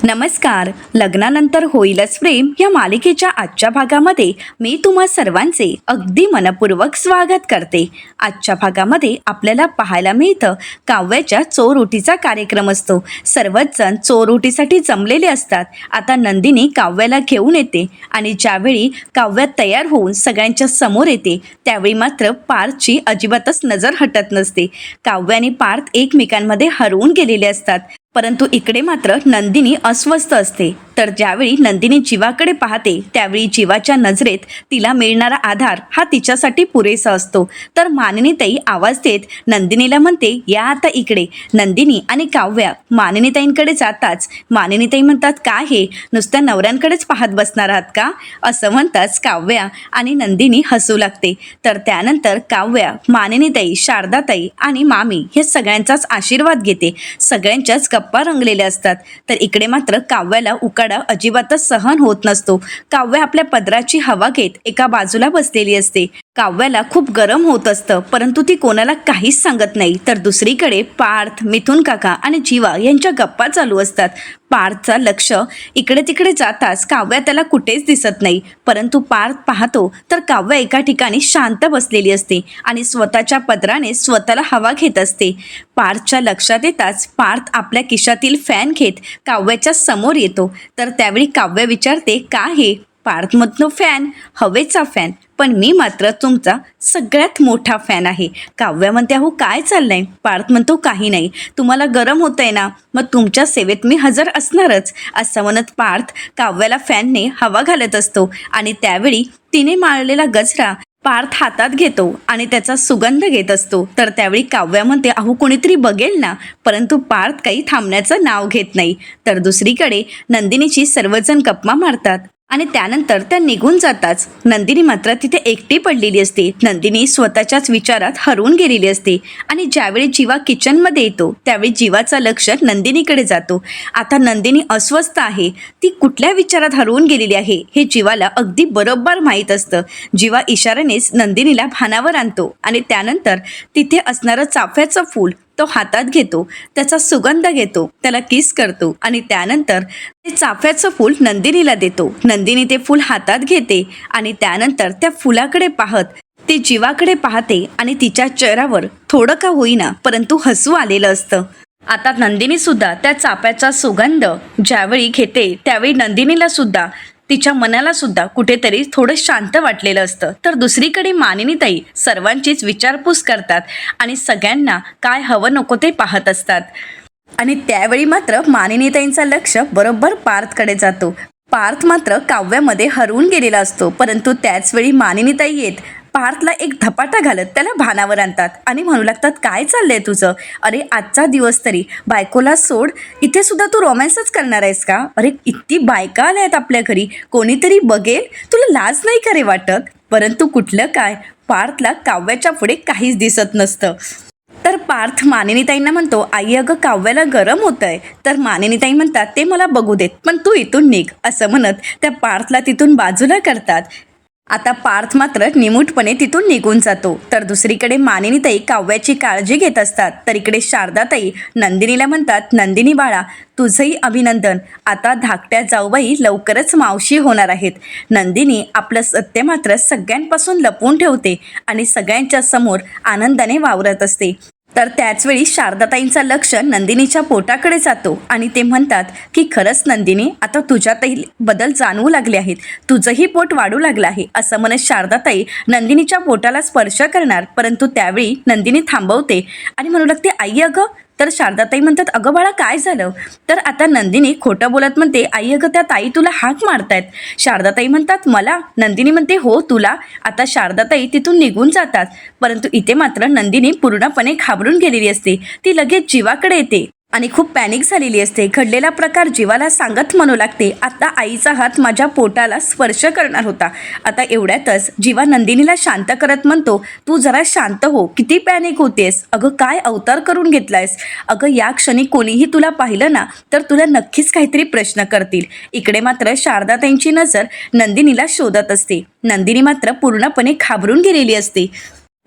नमस्कार. लग्नानंतर होईलच प्रेम या मालिकेच्या आजच्या भागामध्ये मी तुम्हा सर्वांचे अगदी मनपूर्वक स्वागत करते. आजच्या भागामध्ये आपल्याला पाहायला मिळतं काव्याच्या चोरओटीचा कार्यक्रम असतो. सर्वच जण चोरओटीसाठी जमलेले असतात. आता नंदिनी काव्याला घेऊन येते आणि ज्यावेळी काव्य तयार होऊन सगळ्यांच्या समोर येते त्यावेळी मात्र पार्थची अजिबातच नजर हटत नसते. काव्य आणि पार्थ एकमेकांमध्ये हरवून गेलेले असतात. परंतु इकडे मात्र नंदिनी अस्वस्थ असते. तर ज्यावेळी नंदिनी जीवाकडे पाहते त्यावेळी जीवाच्या नजरेत तिला मिळणारा आधार हा तिच्यासाठी पुरेसा असतो. तर मानिनीताई आवाज देत नंदिनीला म्हणते, या आता इकडे. नंदिनी आणि काव्या मानिनीताईंकडे जाताच मानिनीताई म्हणतात, काय हे नुसत्या नवऱ्यांकडेच पाहत बसणार आहात का? असं म्हणताच काव्या आणि नंदिनी हसू लागते. तर त्यानंतर काव्या मानिनीताई, शारदाताई आणि मामी हे सगळ्यांचाच आशीर्वाद घेते. सगळ्यांच्याच गप्पा रंगलेल्या असतात. तर इकडे मात्र काव्याला उकाडा अजिबातच सहन होत नसतो. काव्य आपल्या पदराची हवा घेत एका बाजूला बसलेली असते. काव्याला खूप गरम होत असतं, परंतु ती कोणाला काहीच सांगत नाही. तर दुसरीकडे पार्थ, मिथुन काका आणि जीवा यांच्या गप्पा चालू असतात. पार्थचा लक्ष इकडे तिकडे जाताच काव्या त्याला कुठेच दिसत नाही. परंतु पार्थ पाहतो तर काव्या एका ठिकाणी शांत बसलेली असते आणि स्वतःच्या पदराने स्वतःला हवा घेत असते. पार्थच्या लक्षात येताच पार्थ आपल्या खिशातील फॅन घेत काव्याच्या समोर येतो. तर त्यावेळी काव्य विचारते, का हे? पार्थ म्हणतो, फॅन, हवेचा फॅन, पण मी मात्र तुमचा सगळ्यात मोठा फॅन आहे. काव्य म्हणते, अहो काय चाललंय? पार्थ म्हणतो, काही नाही, तुम्हाला गरम होतंय ना, मग तुमच्या सेवेत मी हजर असणारच. असं म्हणत पार्थ काव्याला फॅनने हवा घालत असतो आणि त्यावेळी तिने माळलेला गजरा पार्थ हातात घेतो आणि त्याचा सुगंध घेत असतो. तर त्यावेळी काव्या म्हणते, अहो कोणीतरी बघेल ना. परंतु पार्थ काही थांबण्याचं नाव घेत नाही. तर दुसरीकडे नंदिनीची सर्वजण गप्पा मारतात आणि त्यानंतर त्या निघून जाताच नंदिनी मात्र तिथे एकटी पडलेली असते. नंदिनी स्वतःच्याच विचारात हरवून गेलेली असते आणि ज्यावेळी जीवा किचनमध्ये येतो त्यावेळी जीवाचं लक्ष नंदिनीकडे जातो. आता नंदिनी अस्वस्थ आहे, ती कुठल्या विचारात हरवून गेलेली आहे हे जीवाला अगदी बरोबर माहीत असतं. जीवा इशाऱ्यानेच नंदिनीला भानावर आणतो आणि त्यानंतर तिथे असणारं चाफ्याचं फूल तो हातात घेतो, त्याचा सुगंध घेतो, त्याला किस करतो आणि त्यानंतर ते चाफ्याचं फूल नंदिनीला देतो. नंदिनी ते फूल हातात घेते आणि त्यानंतर त्या फुलाकडे पाहत ती जीवाकडे पाहते आणि तिच्या चेहऱ्यावर थोडं का होईना परंतु हसू आलेलं असतं. आता नंदिनी सुद्धा त्या चाफ्याचा सुगंध ज्यावेळी घेते त्यावेळी नंदिनीला सुद्धा तिच्या मनाला सुद्धा कुठेतरी थोडं शांत वाटलेलं असतं. तर दुसरीकडे मानिनीताई सर्वांचीच विचारपूस करतात आणि सगळ्यांना काय हवं नको ते पाहत असतात. आणि त्यावेळी मात्र मानिनीताईंचं लक्ष बरोबर पार्थकडे जातो. पार्थ मात्र काव्यामध्ये हरवून गेलेला असतो. परंतु त्याचवेळी मानिनीताई येत पार्थला एक धपाटा घालत त्याला भानावर आणतात आणि म्हणू लागतात, काय चाललंय तुझं? अरे आजचा दिवस तरी बायकोला सोड, इथे सुद्धा तू रोमॅन्सच करणार आहेस का? अरे इतकी बायका आल्या आहेत आपल्या घरी, कोणीतरी बघेल, तुला लाज नाही करे वाटत? परंतु कुठलं काय, पार्थला काव्याच्या पुढे काहीच दिसत नसतं. तर पार्थ मानिनीताईंना म्हणतो, आई अगं काव्याला गरम होत आहे. तर मानिनीताई म्हणतात, ते मला बघू देत, पण तू इथून निघ. असं म्हणत त्या पार्थला तिथून बाजूला करतात. आता पार्थ मात्र निमूटपणे तिथून निघून जातो. तर दुसरीकडे मानिनीताई काव्याची काळजी घेत असतात. तर इकडे शारदाताई नंदिनीला म्हणतात, नंदिनी बाळा, तुझंही अभिनंदन, आता धाकट्या जाऊबाई लवकरच मावशी होणार आहेत. नंदिनी आपलं सत्य मात्र सगळ्यांपासून लपवून ठेवते आणि सगळ्यांच्या समोर आनंदाने वावरत असते. तर त्याचवेळी शारदाताईंचं लक्ष नंदिनीच्या पोटाकडे जातो आणि ते म्हणतात की खरंच नंदिनी, आता तुझ्यातही बदल जाणवू लागले आहेत, तुझंही पोट वाढू लागलं आहे. असं म्हणत शारदाताई नंदिनीच्या पोटाला स्पर्श करणार, परंतु त्यावेळी नंदिनी थांबवते आणि म्हणू लागते, आई अगं. तर शारदाताई म्हणतात, अगं बाळा काय झालं? तर आता नंदिनी खोटं बोलत म्हणते, आई अगं त्या ताई तुला हाक मारतायत. शारदाताई म्हणतात, मला? नंदिनी म्हणते, हो तुला. आता शारदाताई तिथून निघून जातात. परंतु इथे मात्र नंदिनी पूर्णपणे घाबरून गेलेली असते. ती लगेच जीवाकडे येते आणि खूप पॅनिक झालेली असते. घडलेला प्रकार जीवाला सांगत म्हणू लागते, आता आईचा हात माझ्या पोटाला स्पर्श करणार होता. आता एवढ्यातच जीवा नंदिनीला शांत करत म्हणतो, तू जरा शांत हो, किती पॅनिक होतेस? अगं काय अवतार करून घेतलायस? अगं या क्षणी कोणीही तुला पाहिलं ना तर तुला नक्कीच काहीतरी प्रश्न करतील. इकडे मात्र शारदाताईंची नजर नंदिनीला शोधत असते. नंदिनी मात्र पूर्णपणे घाबरून गेलेली असते.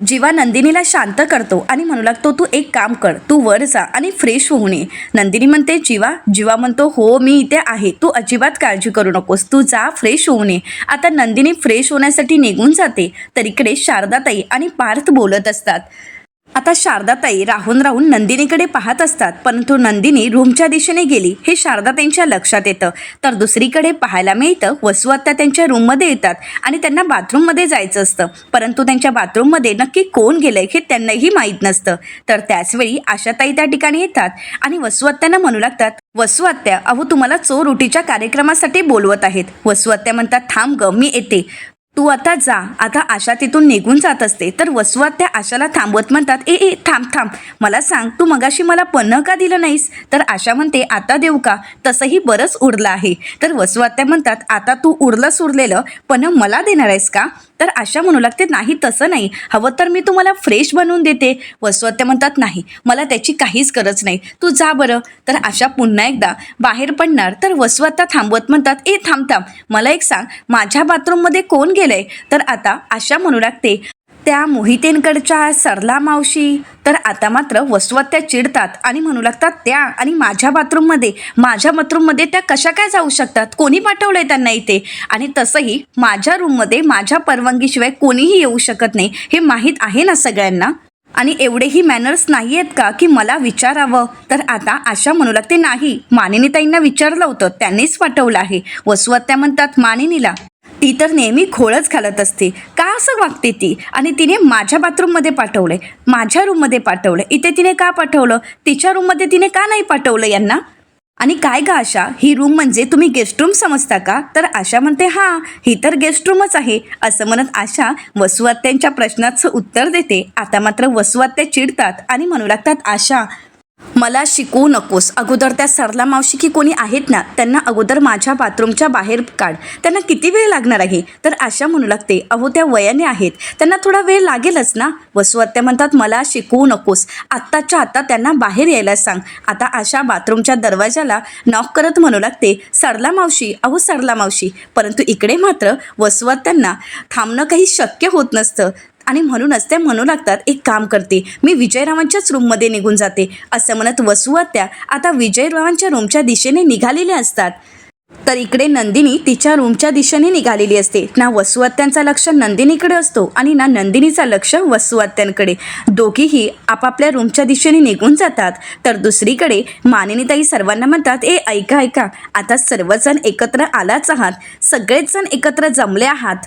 जीवा नंदिनीला शांत करतो आणि म्हणू लागतो, तू एक काम कर, तू वर जा आणि फ्रेश होऊन ये. नंदिनी म्हणते, जीवा म्हणतो, हो मी इथे आहे, तू अजिबात काळजी करू नकोस, तू जा फ्रेश होऊन ये. आता नंदिनी फ्रेश होण्यासाठी निघून जाते, तर इकडे शारदाताई आणि पार्थ बोलत असतात. आता शारदाताई राहून राहून नंदिनीकडे पाहत असतात, परंतु नंदिनी रूमच्या दिशेने गेली हे शारदाताईंच्या लक्षात येतं. तर दुसरीकडे पाहायला मिळतं, वसू आत्या त्यांच्या रूममध्ये येतात आणि त्यांना बाथरूममध्ये जायचं असतं, परंतु त्यांच्या बाथरूममध्ये नक्की कोण गेलंय हे त्यांनाही माहीत नसतं. तर त्याचवेळी आशाताई त्या ठिकाणी येतात आणि वसू आत्यांना म्हणू लागतात, वसू आत्या, अहो तुम्हाला चोरउटीच्या कार्यक्रमासाठी बोलवत आहेत. वसू आत्या म्हणतात, थांब ग, मी येते, तू आता जा. आता आशा तिथून निघून जात असते, तर वसू आत्या आशाला थांबवत म्हणतात, ए थांब, मला सांग, तू मगाशी मला पन्ह का दिलं नाहीस? तर आशा म्हणते, आता देऊ का? तसंही बरंच उरलं आहे. तर वसू आत्या म्हणतात, आता तू उरलेलं पन्ह मला देणार आहेस का? तर आशा म्हणू लागते, नाही तसं नाही, हवं तर मी तुम्हाला फ्रेश बनवून देते. वसू आत्या म्हणतात, नाही, मला त्याची काहीच गरज नाही, तू जा बरं. तर आशा पुन्हा एकदा बाहेर पडणार, तर वसू आत्या थांबवत म्हणतात, ए थांब, मला एक सांग, माझ्या बाथरूममध्ये कोण गेलंय? तर आता आशा म्हणू लागते, त्या मोहितेंकडच्या सरला मावशी. तर आता मात्र वसू आत्या चिडतात आणि म्हणू लागतात, त्या आणि माझ्या बाथरूममध्ये त्या कशा काय जाऊ शकतात? कोणी पाठवलंय त्यांना इथे? आणि तसंही माझ्या रूममध्ये माझ्या परवानगीशिवाय कोणीही येऊ शकत नाही, हे माहीत आहे ना सगळ्यांना? आणि एवढेही मॅनर्स नाही आहेत का की मला विचारावं? तर आता आशा म्हणू लागते, नाही, मानिनीताईंना विचारलं होतं, त्यांनीच पाठवलं आहे. वसू आत्या म्हणतात, मानिनीला? ती तर नेहमी खोळच घालत असते, का असं वागते ती? आणि तिने माझ्या बाथरूममध्ये पाठवलंय, माझ्या रूममध्ये पाठवलंय, इथे तिने का पाठवलं? तिच्या रूममध्ये तिने का नाही पाठवलं यांना? आणि काय ग आशा, ही रूम म्हणजे तुम्ही गेस्ट रूम समजता का? तर आशा म्हणते, हां, ही तर गेस्ट रूमच आहे. असं म्हणत आशा वसू आत्यांच्या प्रश्नाचं उत्तर देते. आता मात्र वसू आत्या चिडतात आणि म्हणू लागतात, आशा, मला शिकवू नकोस. अगोदर त्या सरला मावशी की कोणी आहेत ना, त्यांना अगोदर माझ्या बाथरूमच्या बाहेर काढ. त्यांना किती वेळ लागणार आहे? तर आशा म्हणू लागते, अहो त्या वयाने आहेत, त्यांना थोडा वेळ लागेलच ना. वसू आत्या म्हणतात, मला शिकवू नकोस, आत्ताच्या आत्ता त्यांना बाहेर यायला सांग. आता आशा बाथरूमच्या दरवाजाला नॉक करत म्हणू लागते, सरला मावशी, अहो सरला मावशी. परंतु इकडे मात्र वसू आत्यांना थांबणं काही शक्य होत नसतं आणि म्हणूनच त्या म्हणू लागतात, एक काम करते, मी विजयरावांच्याच रूममध्ये निघून जाते. असं म्हणत वसू आत्या आता विजयरावांच्या रूमच्या दिशेने निघालेले असतात. तर इकडे नंदिनी तिच्या रूमच्या दिशेने निघालेली असते. ना वसू आत्यांचा लक्ष नंदिनीकडे असतो आणि ना नंदिनीचा लक्ष वसू आत्यांकडे. दोघीही आपापल्या रूमच्या दिशेने निघून जातात. तर दुसरीकडे मानिनीताई सर्वांना म्हणतात, ऐका, आता सर्वजण एकत्र आलाच आहात, सगळेच जण एकत्र जमले आहात,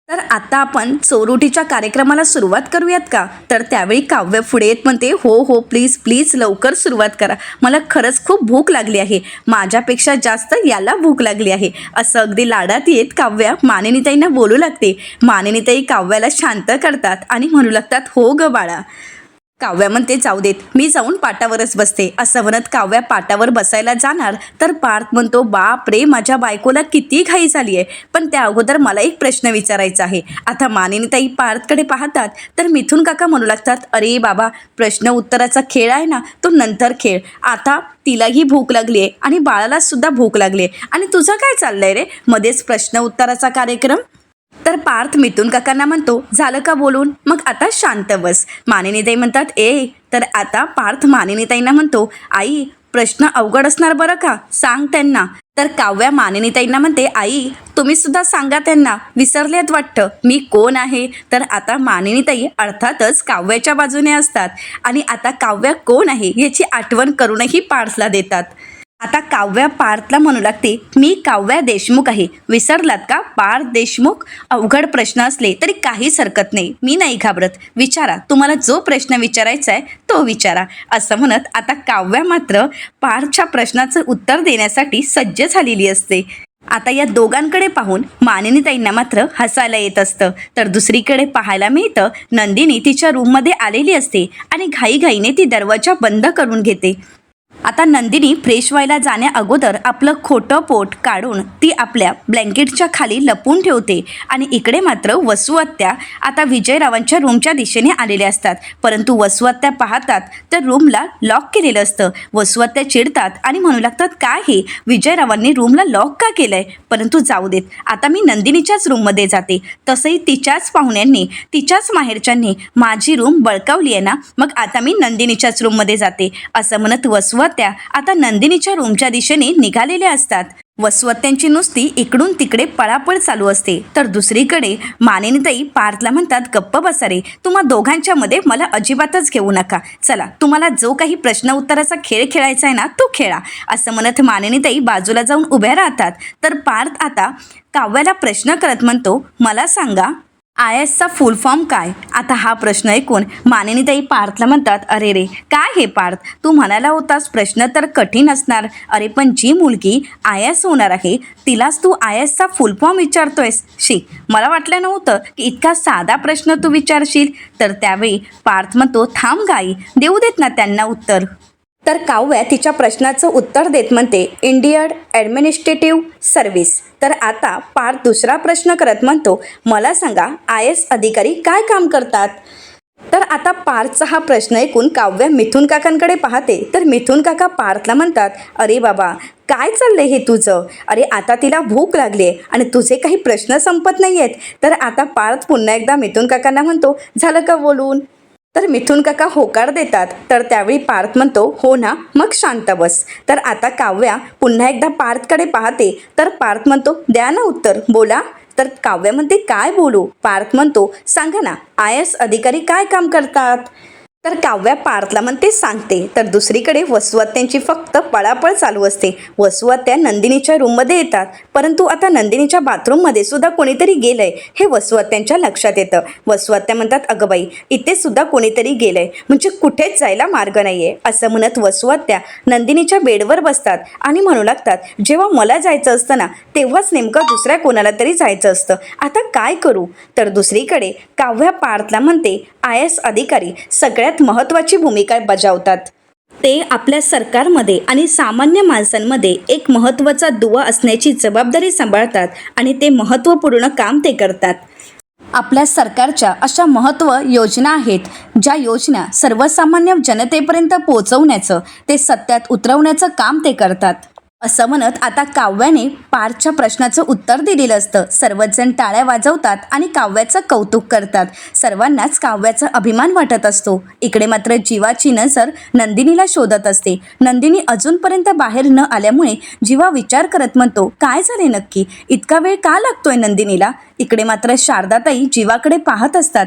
तर आता आपण चोरुटीच्या कार्यक्रमाला सुरुवात करूयात का? तर त्यावेळी काव्य पुढे येत म्हणते, हो प्लीज लवकर सुरुवात करा, मला खरंच खूप भूक लागली आहे, माझ्यापेक्षा जास्त याला भूक लागली आहे. असं अगदी लाडात येत काव्या मानिनीताईंना बोलू लागते. मानिनीताई काव्याला शांत करतात आणि म्हणू लागतात, हो ग बाळा. काव्या म्हणते, जाऊ देत, मी जाऊन पाटावरच बसते. असं म्हणत काव्या पाटावर बसायला जाणार, तर पार्थ म्हणतो, बाप रे, माझ्या बायकोला किती घाई झाली आहे, पण त्या अगोदर मला एक प्रश्न विचारायचा आहे. आता मानिनीताई पार्थकडे पाहतात, तर मिथून काका म्हणू लागतात, अरे बाबा, प्रश्न उत्तराचा खेळ आहे ना, तो नंतर खेळ, आता तिलाही भूक लागली आहे आणि बाळाला सुद्धा भूक लागली आहे, आणि तुझं काय चाललंय रे मध्येच प्रश्न उत्तराचा कार्यक्रम? तर पार्थ मिथून काकांना म्हणतो, झालं का बोलून, मग आता शांत बस. मानिनीताई म्हणतात, तर आता पार्थ मानिनीताईंना म्हणतो, आई, प्रश्न अवघड असणार बरं का, सांग त्यांना. तर काव्या मानिनीताईंना म्हणते, आई, तुम्ही सुद्धा सांगा त्यांना, विसरलेत वाटतं मी कोण आहे. तर आता मानिनीताई अर्थातच काव्याच्या बाजूने असतात आणि आता काव्या कोण आहे याची आठवण करूनही पार्थला देतात. आता काव्या पार्थला म्हणू लागते, मी काव्या देशमुख आहे, विसरलात का? पार्थ देशमुख. अवघड प्रश्न असले तरी काहीच हरकत नाही, मी नाही घाबरत, विचारा, तुम्हाला जो प्रश्न विचारायचा आहे तो विचारा. असं म्हणत आता काव्या मात्र पार्थच्या प्रश्नाचं उत्तर देण्यासाठी सज्ज झालेली असते. आता या दोघांकडे पाहून मानिनीताईंना मात्र हसायला येत असतं. तर दुसरीकडे पाहायला मिळतं, नंदिनी तिच्या रूममध्ये आलेली असते आणि घाईघाईने ती दरवाजा बंद करून घेते. आता नंदिनी फ्रेश व्हायला जाण्या अगोदर आपलं खोटं पोट काढून ती आपल्या ब्लँकेटच्या खाली लपून ठेवते आणि इकडे मात्र वसू आत्या आता विजयरावांच्या रूमच्या दिशेने आलेल्या असतात. परंतु वसू आत्या पाहतात तर रूमला लॉक केलेलं असतं. वसू आत्या चिडतात आणि म्हणू लागतात, काय हे विजयरावांनी रूमला लॉक का केलंय? परंतु जाऊ देत, आता मी नंदिनीच्याच रूममध्ये जाते. तसंही तिच्याच पाहुण्यांनी तिच्याच माहेरच्यांनी माझी रूम बळकावली आहे ना, मग आता मी नंदिनीच्याच रूममध्ये जाते असं म्हणत वसू आत्या आता नंदिनीच्या रूमच्या दिशेने निघालेल्या असतात. वसू आत्यांची नुसती इकडून तिकडे पळापळ चालू असते. तर दुसरीकडे मानिनीताई पार्थला म्हणतात, गप्प बसा रे, तुम्हा दोघांच्या मध्ये मला अजिबातच घेऊ नका. चला, तुम्हाला जो काही प्रश्न उत्तराचा खेळ खेळायचा आहे ना तो खेळा असं म्हणत मानिनीताई बाजूला जाऊन उभ्या राहतात. तर पार्थ आता काव्याला प्रश्न करत म्हणतो, मला सांगा IASचा फुल फॉर्म काय? आता हा प्रश्न ऐकून मानिनीताई पार्थला म्हणतात, अरे रे, काय हे पार्थ, तू म्हणाला होतास प्रश्न तर कठीण असणार. अरे पण जी मुलगी IAS होणार आहे तिलाच तू IASचा फुल फॉर्म विचारतोयस? शी, मला वाटलं नव्हतं की इतका साधा प्रश्न तू विचारशील. तर त्यावेळी पार्थ म्हणतो, थांब गाई, देऊ देत ना त्यांना उत्तर. तर काव्या तिच्या प्रश्नाचं उत्तर देत म्हणते, इंडियन ॲडमिनिस्ट्रेटिव्ह सर्व्हिस. तर आता पार्थ दुसरा प्रश्न करत म्हणतो, मला सांगा IAS अधिकारी काय काम करतात? तर आता पार्थचा हा प्रश्न ऐकून काव्या मिथुन काकांकडे पाहते. तर मिथुन काका पार्थला म्हणतात, अरे बाबा, काय चाललंय हे तुझं? अरे आता तिला भूक लागली आहे आणि तुझे काही प्रश्न संपत नाही आहेत. तर आता पार्थ पुन्हा एकदा मिथुन काकांना म्हणतो, झालं का बोलून? तर मिथुन काका होकार देतात. तर त्यावेळी पार्थ म्हणतो, हो ना, मग शांत बस. तर आता काव्या पुन्हा एकदा पार्थकडे पाहते. तर पार्थ म्हणतो, द्या ना उत्तर, बोला. तर काव्या म्हणते, काय बोलू? पार्थ म्हणतो, सांगा ना, IAS अधिकारी काय काम करतात? तर काव्या पार्थला म्हणते, सांगते. तर दुसरीकडे वसू आत्यांची फक्त पळापळ चालू असते. वसू आत्या नंदिनीच्या रूममध्ये येतात. परंतु आता नंदिनीच्या बाथरूममध्ये सुद्धा कोणीतरी गेलंय हे वसू आत्यांच्या लक्षात येतं. वसू आत्या म्हणतात, अगं बाई, इथे सुद्धा कोणीतरी गेलंय, म्हणजे कुठेच जायला मार्ग नाहीये असं म्हणत वसू आत्या नंदिनीच्या बेडवर बसतात आणि म्हणू लागतात, जेव्हा मला जायचं असतं ना तेव्हाच नेमकं दुसऱ्या कोणाला तरी जायचं असतं, आता काय करू? तर दुसरीकडे काव्या पार्थला म्हणते, IAS अधिकारी सगळ्यात महत्त्वाची भूमिका बजावतात. ते आपल्या सरकारमध्ये आणि सामान्य माणसांमध्ये एक महत्त्वाचा दुवा असण्याची जबाबदारी सांभाळतात आणि ते महत्त्वपूर्ण काम ते करतात. आपल्या सरकारच्या अशा महत्त्व योजना आहेत, ज्या योजना सर्वसामान्य जनतेपर्यंत पोहोचवण्याचं, ते सत्यात उतरवण्याचं काम ते करतात असं म्हणत आता काव्याने पार्थच्या प्रश्नाचं उत्तर दिलेलं असतं. सर्वजण टाळ्या वाजवतात आणि काव्याचं कौतुक करतात. सर्वांनाच काव्याचा अभिमान वाटत असतो. इकडे मात्र जीवाची नजर नंदिनीला शोधत असते. नंदिनी अजूनपर्यंत बाहेर न आल्यामुळे जीवा विचार करत म्हणतो, काय झाले नक्की, इतका वेळ का लागतोय नंदिनीला? इकडे मात्र शारदाताई जीवाकडे पाहत असतात.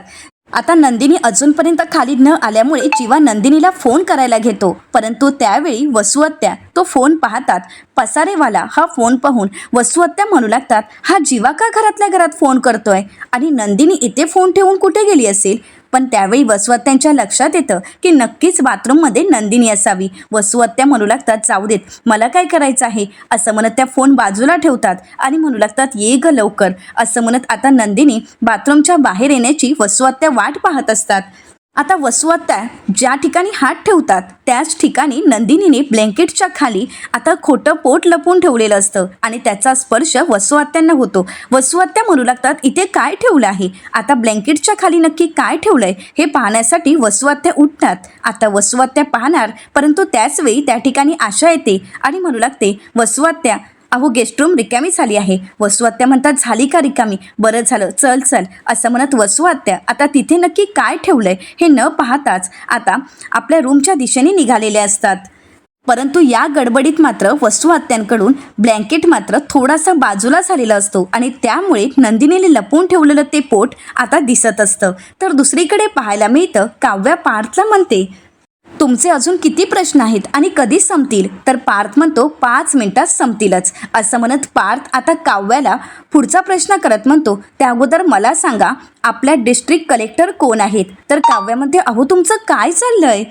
आता नंदिनी अजूनपर्यंत खाली न आल्यामुळे जीवा नंदिनीला फोन करायला घेतो. परंतु त्यावेळी वसू आत्या तो फोन पाहतात. पसारेवाला हा फोन पाहून वसू आत्या म्हणू लागतात, हा जीवा का घरातल्या घरात फोन करतोय आणि नंदिनी इथे फोन ठेवून कुठे गेली असेल? पण त्यावेळी वसू आत्यांच्या लक्षात येतं की नक्कीच बाथरूममध्ये नंदिनी असावी. वसू आत्या म्हणू लागतात, जाऊ देत, मला काय करायचं आहे असं म्हणत त्या फोन बाजूला ठेवतात आणि म्हणू लागतात, ये ग लवकर असं म्हणत आता नंदिनी बाथरूमच्या बाहेर येण्याची वसू आत्या वाट पाहत असतात. आता वसू आत्या ज्या ठिकाणी हात ठेवतात त्याच ठिकाणी नंदिनीने ब्लँकेटच्या खाली आता खोटं पोट लपवून ठेवलेलं असतं आणि त्याचा स्पर्श वसू आत्यांना होतो. वसू आत्या म्हणू लागतात, इथे काय ठेवलं आहे? आता ब्लँकेटच्या खाली नक्की काय ठेवलंय हे पाहण्यासाठी वसू आत्या उठतात. आता वसू आत्या पाहणार, परंतु त्याच वेळी त्या ठिकाणी आशा येते आणि म्हणू लागते, वसू आत्या, अहो गेस्ट रूम रिकामी झाली आहे. वसू आत्या म्हणतात, झाली का रिकामी? बरं झालं, चल चल असं म्हणत वसू आत्या आता तिथे नक्की काय ठेवलंय हे न पाहताच आता आपल्या रूमच्या दिशेने निघालेले असतात. परंतु या गडबडीत मात्र वसू आत्यांकडून ब्लँकेट मात्र थोडासा बाजूला झालेला असतो आणि त्यामुळे नंदिनीने लपवून ठेवलेलं ते पोट आता दिसत असतं. तर दुसरीकडे पाहायला मिळतं, काव्या पार्थला म्हणते, तुमचे अजून किती प्रश्न आहेत आणि कधी संपतील? तर पार्थ म्हणतो, 5 मिनिटात संपतीलच असं म्हणत पार्थ आता काव्याला पुढचा प्रश्न करत म्हणतो, त्या अगोदर मला सांगा, आपल्या डिस्ट्रिक्ट कलेक्टर कोण आहेत? तर काव्या म्हणते, अहो तुमचं काय चाललंय?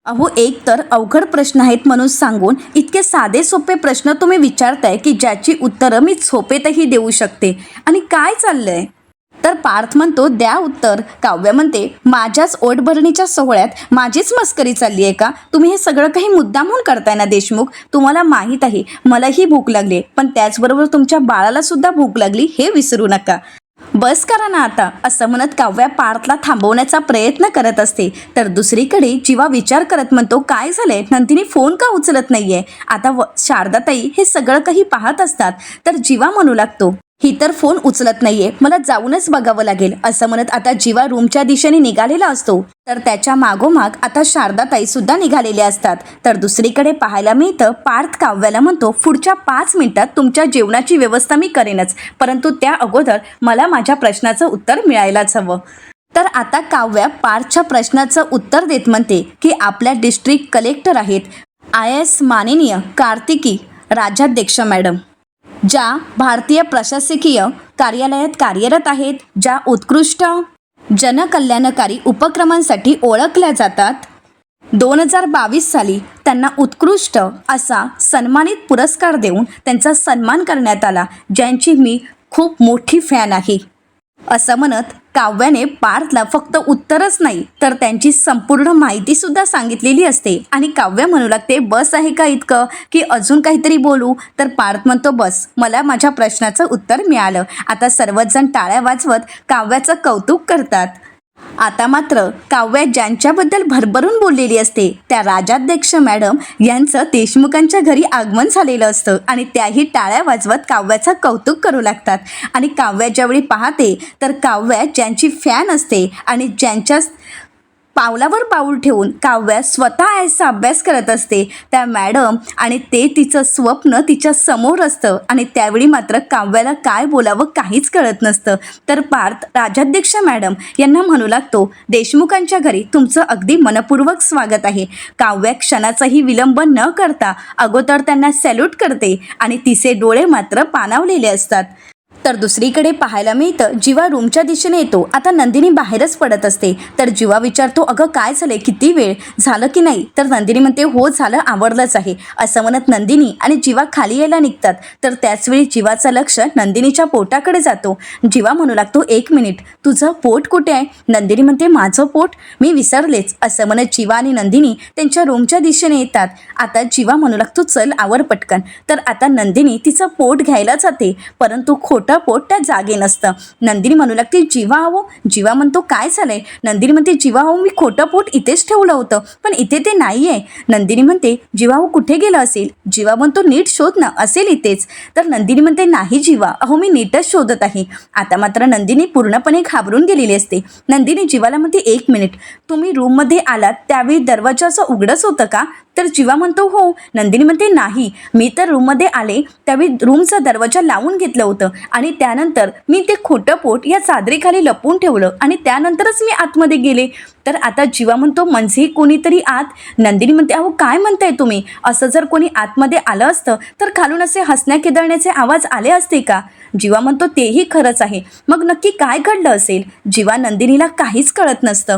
अहो एक तर अवघड प्रश्न आहेत म्हणून सांगून इतके साधे सोपे प्रश्न तुम्ही विचारताय की ज्याची उत्तरं मी झोपेतही देऊ शकते, आणि काय चाललंय? तर पार्थ म्हणतो द्या उत्तर. काव्या म्हणते माझ्याच ओटभरणीच्या सोहळ्यात माझीच मस्करी चालली आहे का? तुम्ही हे सगळं काही मुद्दामून करताय ना देशमुख. तुम्हाला माहीत आहे मलाही भूक लागली, पण त्याचबरोबर तुमच्या बाळाला सुद्धा भूक लागली हे विसरू नका. बस करा ना आता, असं म्हणत काव्या पार्थला थांबवण्याचा प्रयत्न करत असते. तर दुसरीकडे जीवा विचार करत म्हणतो काय झालंय, नंदिनी फोन का उचलत नाहीये. आता शारदाताई हे सगळं काही पाहत असतात. तर जीवा म्हणू लागतो ही तर फोन उचलत नाहीये, मला जाऊनच बघावं लागेल. असं म्हणत आता जीवा रूमच्या दिशेने निघालेला असतो. तर त्याच्या मागोमाग आता शारदाताई सुद्धा निघालेल्या असतात. तर दुसरीकडे पाहायला मिळतं पार्थ काव्याला म्हणतो पुढच्या 5 मिनिटात तुमच्या जेवणाची व्यवस्था मी करेनच, परंतु त्या अगोदर मला माझ्या प्रश्नाचं उत्तर मिळायलाच हवं. तर आता काव्या पार्थच्या प्रश्नाचं उत्तर देत म्हणते की आपल्या डिस्ट्रिक्ट कलेक्टर आहेत IAS माननीय कार्तिकी राजाध्यक्ष मॅडम, ज्या भारतीय प्रशासकीय कार्यालयात कार्यरत आहेत, ज्या उत्कृष्ट जनकल्याणकारी उपक्रमांसाठी ओळखल्या जातात. 2022 साली त्यांना उत्कृष्ट असा सन्मानित पुरस्कार देऊन त्यांचा सन्मान करण्यात आला, ज्यांची मी खूप मोठी फॅन आहे. असं म्हणत काव्याने पार्थला फक्त उत्तरच नाही तर त्यांची संपूर्ण माहिती सुद्धा सांगितलेली असते. आणि काव्या म्हणू लागते बस आहे का इतकं की अजून काहीतरी बोलू. तर पार्थ म्हणतो बस, मला माझ्या प्रश्नाचं उत्तर मिळालं. आता सर्वच जण टाळ्या वाजवत काव्याचं कौतुक करतात. आता मात्र काव्या ज्यांच्याबद्दल भरभरून बोललेली असते त्या राजाध्यक्ष मॅडम यांचं देशमुखांच्या घरी आगमन झालेलं असतं आणि त्याही टाळ्या वाजवत काव्याचं कौतुक करू लागतात. आणि काव्या ज्यावेळी पाहते तर काव्या ज्यांची फॅन असते आणि ज्यांच्या पावलावर पाऊल ठेवून काव्या स्वतः याचा अभ्यास करत असते त्या मॅडम, आणि ते तिचं स्वप्न तिच्या समोर असतं. आणि त्यावेळी मात्र काव्याला काय बोलावं काहीच कळत नसतं. तर पार्थ राजाध्यक्ष मॅडम यांना म्हणू लागतो देशमुखांच्या घरी तुमचं अगदी मनपूर्वक स्वागत आहे. काव्या क्षणाचाही विलंब न करता अगोदर त्यांना सॅल्यूट करते आणि तिचे डोळे मात्र पाणावलेले असतात. तर दुसरीकडे पाहायला मिळतं जीवा रूमच्या दिशेने येतो. आता नंदिनी बाहेरच पडत असते. तर जीवा विचारतो अगं काय झाले, किती वेळ झालं की नाही. तर नंदिनी म्हणते हो झालं, आवरलंच आहे. असं म्हणत नंदिनी आणि जीवा खाली यायला निघतात. तर त्याचवेळी जीवाचं लक्ष नंदिनीच्या पोटाकडे जातो. जीवा म्हणू लागतो 1 मिनिट, तुझं पोट कुठे आहे. नंदिनी म्हणते माझं पोट, मी विसरलेच. असं म्हणत जीवा आणि नंदिनी त्यांच्या रूमच्या दिशेने येतात. आता जीवा म्हणू लागतो चल आवर पटकन. तर आता नंदिनी तिचं पोट घ्यायला जाते, परंतु खोटं पोट त्या जागे नसतं. नंदिनी म्हणू लागते जीवा हवं. जीवा म्हणतो काय झालंय. नंदिनी म्हणते जीवा हो, मी खोटं पोट इथेच ठेवलं होतं, पण इथे ते नाही आहे. नंदिनी म्हणते जीवा हो कुठे गेलं असेल. जीवा म्हणतो नीट शोध ना, असेल इथेच. तर नंदिनी म्हणते नाही जीवा, अहो मी नीटच शोधत आहे. आता मात्र नंदिनी पूर्णपणे घाबरून गेलेली असते. नंदिनी जीवाला म्हणते 1 मिनिट, तुम्ही रूममध्ये आलात त्यावेळी दरवाजा असं उघडच होतं का. तर जीवा म्हणतो हो. नंदिनी म्हणते नाही, मी तर रूममध्ये आले त्यावेळी रूमचा दरवाजा लावून घेतलं होतं आणि त्यानंतर मी ते खोटं पोट या चादरीखाली लपवून ठेवलं आणि त्यानंतरच मी आतमध्ये गेले. तर आता जीवा म्हणतो म्हणजे कोणीतरी आत. नंदिनी म्हणते अहो काय म्हणताय तुम्ही, असं जर कोणी आतमध्ये आलं असतं तर खालून असे हसण्या खिदळण्याचे आवाज आले असते का. जीवा म्हणतो तेही खरंच आहे, मग नक्की काय घडलं असेल. जीवा नंदिनीला काहीच कळत नसतं.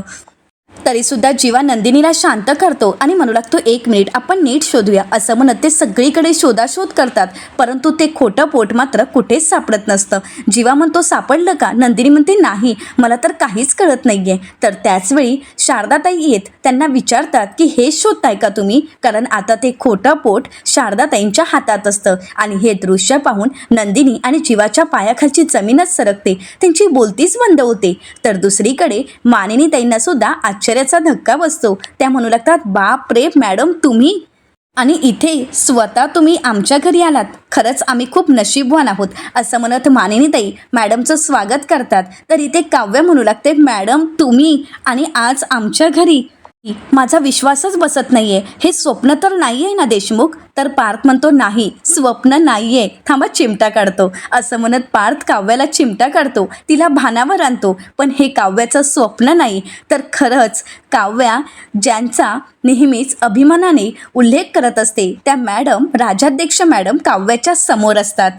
तरीसुद्धा जीवा नंदिनीला शांत करतो आणि म्हणू लागतो 1 मिनिट, आपण नीट शोधूया. असं म्हणत ते सगळीकडे शोधाशोध करतात, परंतु ते खोटं पोट मात्र कुठेच सापडत नसतं. जीवा म्हणतो सापडलं का. नंदिनी म्हणते नाही, मला तर काहीच कळत नाहीये. तर त्याचवेळी शारदाताई येत त्यांना विचारतात की हे शोधताय का तुम्ही, कारण आता ते खोटं पोट शारदाताईंच्या हातात असतं. आणि हे दृश्य पाहून नंदिनी आणि जीवाच्या पायाखालची जमीनच सरकते, त्यांची बोलतीच बंद होते. तर दुसरीकडे मानिनीताईंना सुद्धा आश्चर्याचा धक्का बसतो. त्या म्हणू लागतात बाप रे मॅडम तुम्ही, आणि इथे स्वतः तुम्ही आमच्या घरी आलात, खरंच आम्ही खूप नशीबवान आहोत. असं म्हणत मानिनीताई मॅडमचं स्वागत करतात. तर इथे काव्य म्हणू लागते मॅडम तुम्ही आणि आज आमच्या घरी, माझा विश्वासच बसत नाहीये, हे स्वप्न तर नाही आहे ना देशमुख. तर पार्थ म्हणतो नाही स्वप्न नाहीये, थांबा चिमटा काढतो. असं म्हणत पार्थ काव्याला चिमटा काढतो, तिला भानावर आणतो. पण हे काव्याचं स्वप्न नाही, तर खरंच काव्या ज्यांचा नेहमीच अभिमानाने उल्लेख करत असते त्या मॅडम राजाध्यक्ष मॅडम काव्याच्या समोर असतात.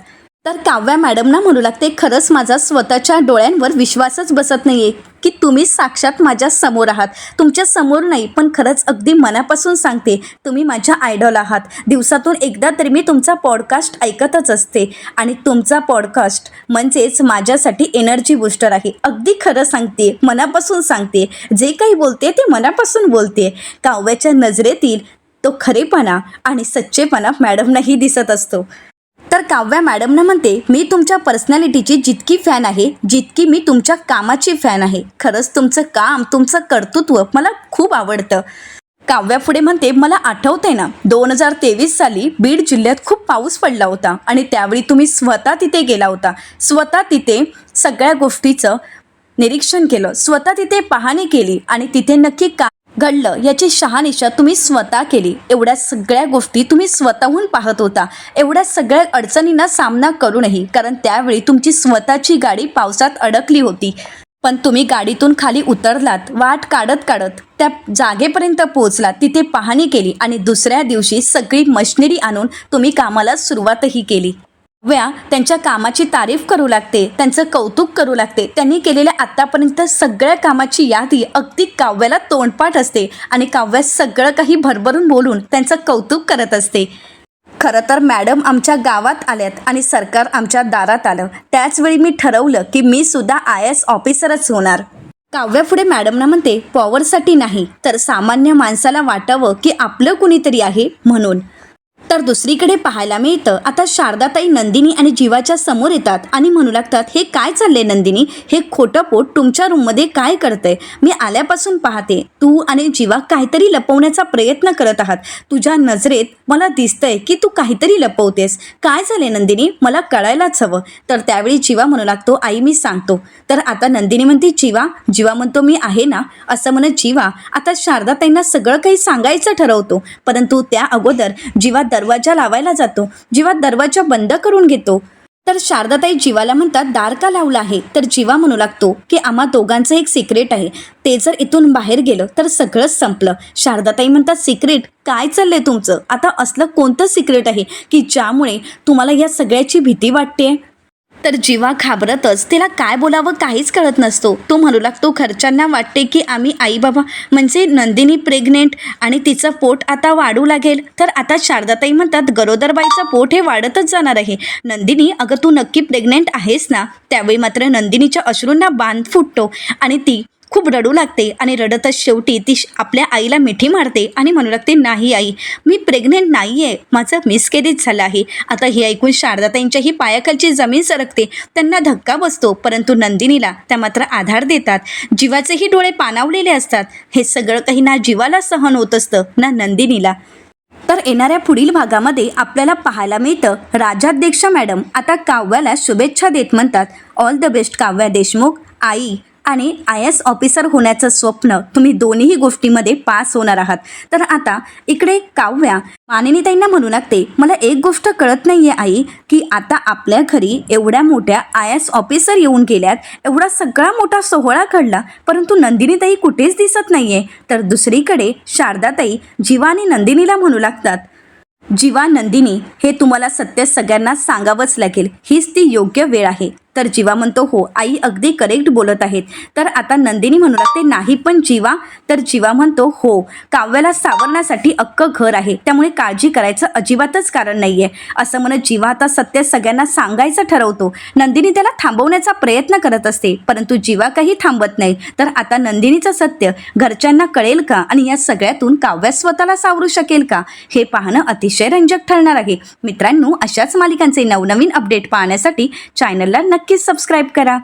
तर काव्या मॅडमना म्हणू लागते खरंच माझा स्वतःच्या डोळ्यांवर विश्वासच बसत नाहीये की तुम्ही साक्षात माझ्या समोर आहात. तुमच्या समोर नाही पण खरंच अगदी मनापासून सांगते, तुम्ही माझ्या आयडॉल आहात. दिवसातून एकदा तरी मी तुमचा पॉडकास्ट ऐकतच असते आणि तुमचा पॉडकास्ट म्हणजेच माझ्यासाठी एनर्जी बूस्टर आहे. अगदी खरं सांगते, मनापासून सांगते. जे काही बोलते ते मनापासून बोलते. काव्याच्या नजरेतील तो खरेपणा आणि सच्चेपणा मॅडमनाही दिसत असतो. तर काव्या मॅडमना म्हणते, मी तुमच्या पर्सनॅलिटीची जितकी फॅन आहे जितकी मी तुमच्या कामाची फॅन आहे. खरंच तुमचं काम, तुमचं कर्तृत्व मला खूप आवडतं. काव्या पुढे म्हणते, मला आठवते ना 2023 साली बीड जिल्ह्यात खूप पाऊस पडला होता आणि त्यावेळी तुम्ही स्वतः तिथे गेला होता. स्वतः तिथे सगळ्या गोष्टीचं निरीक्षण केलं, स्वतः तिथे पाहणी केली आणि तिथे नक्की का घडलं याची शहानिशा तुम्ही स्वतः केली. एवढ्या सगळ्या गोष्टी तुम्ही स्वतःहून पाहत होता, एवढ्या सगळ्या अडचणींना सामना करूनही. कारण त्यावेळी तुमची स्वतःची गाडी पावसात अडकली होती, पण तुम्ही गाडीतून खाली उतरलात, वाट काढत काढत त्या जागेपर्यंत पोहोचलात, तिथे पाहणी केली आणि दुसऱ्या दिवशी सगळी मशिनरी आणून तुम्ही कामाला सुरुवातही केली. काव्या त्यांच्या कामाची तारीफ करू लागते, त्यांचं कौतुक करू लागते. त्यांनी केलेल्या आत्तापर्यंत सगळ्या कामाची यादी अगदी काव्याला तोंडपाठ असते आणि काव्या सगळं काही भरभरून बोलून त्यांचं कौतुक करत असते. खरं तर मॅडम आमच्या गावात आल्यात आणि सरकार आमच्या दारात आलं. त्याचवेळी मी ठरवलं की मी सुद्धा IAS ऑफिसरच होणार. काव्या पुढे मॅडमना म्हणते, पॉवरसाठी नाही तर सामान्य माणसाला वाटावं की आपलं कुणीतरी आहे म्हणून. तर दुसरीकडे पाहायला मिळतं, आता शारदाताई नंदिनी आणि जीवाच्या समोर येतात आणि म्हणू लागतात, हे काय चाललंय नंदिनी, हे खोटं पोट तुमच्या रूममध्ये काय करतंय? मी आल्यापासून पाहते तू आणि जीवा काहीतरी लपवण्याचा प्रयत्न करत आहात. तुझ्या नजरेत मला दिसतंय की तू काहीतरी लपवतेस. काय झाले नंदिनी, मला कळायलाच हवं. तर त्यावेळी जीवा म्हणू लागतो, आई मी सांगतो. तर आता नंदिनी म्हणते, जीवा म्हणतो, मी आहे ना. असं म्हणत जीवा आता शारदाताईंना सगळं काही सांगायचं ठरवतो, परंतु त्या अगोदर जीवा दरवाजा लावायला जातो. जीवा दरवाजा बंद करून घेतो. तर शारदाताई जीवाला म्हणतात, दार का लावला आहे? तर जीवा म्हणू लागतो की आम्हा दोघांचं एक सिक्रेट आहे, ते जर इथून बाहेर गेलं तर सगळंच संपलं. शारदाताई म्हणतात, सिक्रेट काय चाललंय तुमचं? आता असलं कोणतं सिक्रेट आहे की ज्यामुळे तुम्हाला या सगळ्याची भीती वाटते? तर जीवा घाबरतच, तिला काय बोलावं काहीच कळत नसतो. तो म्हणू लागतो, घरच्यांना वाटते की आम्ही आई बाबा म्हणजे नंदिनी प्रेग्नेंट आणि तिचं पोट आता वाढू लागेल. तर आता शारदाताई म्हणतात, गरोदरबाईचं पोट हे वाढतच जाणार आहे. नंदिनी अगं तू नक्की प्रेग्नेंट आहेस ना? त्यावेळी मात्र नंदिनीच्या अश्रूंना बांध फुटतो आणि ती खूप रडू लागते आणि रडतच शेवटी ती आपल्या आईला मिठी मारते आणि म्हणू लागते, नाही आई, मी प्रेग्नेंट नाही आहे, माझं मिसकॅरेज झालं आहे. आता हे ऐकून शारदाताईंच्याही पायाखालची जमीन सरकते, त्यांना धक्का बसतो. परंतु नंदिनीला त्या मात्र आधार देतात. जीवाचेही डोळे पाणावलेले असतात. हे सगळं काही ना जीवाला सहन होत असतं ना नंदिनीला. तर येणाऱ्या पुढील भागामध्ये आपल्याला पाहायला मिळतं, राजाध्यक्ष मॅडम आता काव्याला शुभेच्छा देत म्हणतात, all the best Kavya Deshmukh. आई आणि IAS ऑफिसर होण्याचं स्वप्न तुम्ही दोन्ही गोष्टीमध्ये पास होणार आहात. तर आता इकडे काव्या मानिनीताईंना म्हणू लागते, मला एक गोष्ट कळत नाही आहे आई, की आता आपल्या घरी एवढ्या मोठ्या IAS ऑफिसर येऊन गेल्यात, एवढा सगळा मोठा सोहळा घडला, परंतु नंदिनीताई कुठेच दिसत नाही आहे. तर दुसरीकडे शारदाताई जीवा आणि नंदिनीला म्हणू लागतात, जीवा नंदिनी हे तुम्हाला सत्य सगळ्यांना सांगावंच लागेल, हीच ती योग्य वेळ आहे. तर जीवा म्हणतो, हो आई अगदी करेक्ट बोलत आहेत. तर आता नंदिनी म्हणू लागते, नाही पण जीवा. तर जीवा म्हणतो, हो काव्याला सावरण्यासाठी अख्खं घर आहे, त्यामुळे काळजी करायचं अजिबातच कारण नाही आहे. असं म्हणत जीवा आता सत्य सगळ्यांना सांगायचं ठरवतो. नंदिनी त्याला थांबवण्याचा प्रयत्न करत असते, परंतु जीवा काही थांबत नाही. तर आता नंदिनीचं सत्य घरच्यांना कळेल का आणि या सगळ्यातून काव्या स्वतःला सावरू शकेल का, हे पाहणं अतिशय रंजक ठरणार आहे. मित्रांनो, अशाच मालिकांचे नवनवीन अपडेट पाहण्यासाठी चॅनलला नक्कीच सबस्क्राईब करा.